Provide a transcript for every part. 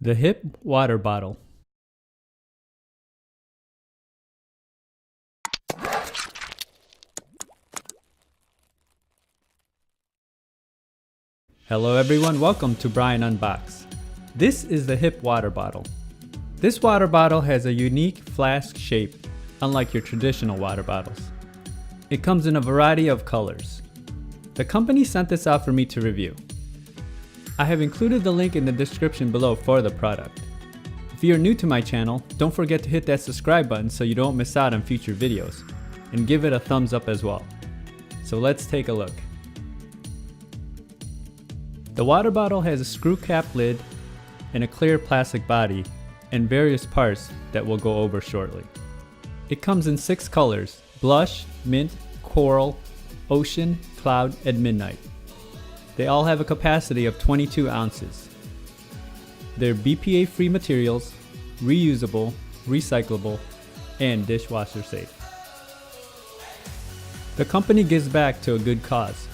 The Hip Water Bottle. Hello everyone, welcome to Brian Unboxed. This is the Hip Water Bottle. This water bottle has a unique flask shape, unlike your traditional water bottles. It comes in a variety of colors. The company sent this out for me to review. I have included the link in the description below for the product. If you are new to my channel, don't forget to hit that subscribe button so you don't miss out on future videos, and give it a thumbs up as well. So let's take a look. The water bottle has a screw cap lid and a clear plastic body and various parts that we'll go over shortly. It comes in 6 colors: blush, mint, coral, ocean, cloud, and midnight. They all have a capacity of 22 ounces. They're BPA-free materials, reusable, recyclable, and dishwasher safe. The company gives back to a good cause,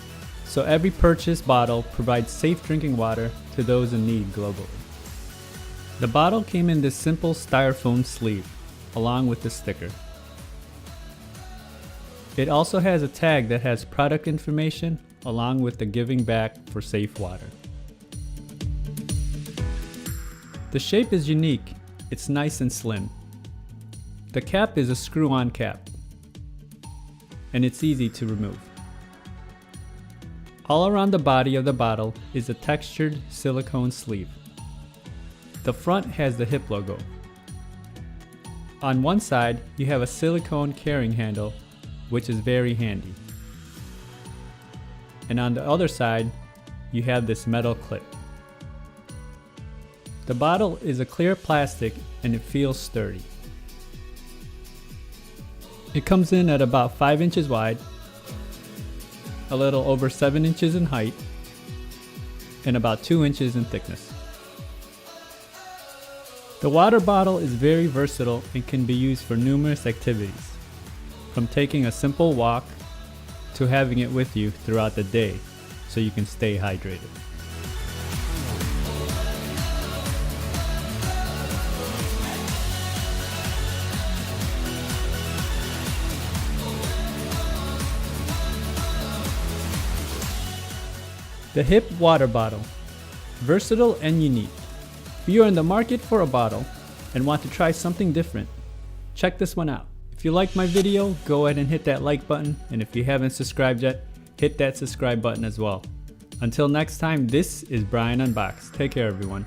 so every purchased bottle provides safe drinking water to those in need globally. The bottle came in this simple styrofoam sleeve, along with the sticker. It also has a tag that has product information along with the giving back for safe water. The shape is unique, it's nice and slim. The cap is a screw-on cap, and it's easy to remove. All around the body of the bottle is a textured silicone sleeve. The front has the hip logo. On one side, you have a silicone carrying handle, which is very handy. And on the other side, you have this metal clip. The bottle is a clear plastic and it feels sturdy. It comes in at about 5 inches wide, a little over 7 inches in height, and about 2 inches in thickness. The water bottle is very versatile and can be used for numerous activities, from taking a simple walk to having it with you throughout the day so you can stay hydrated. The Hip Water Bottle. Versatile and unique. If you are in the market for a bottle and want to try something different, check this one out. If you liked my video, go ahead and hit that like button, and if you haven't subscribed yet, hit that subscribe button as well. Until next time, this is Brian Unboxed. Take care everyone.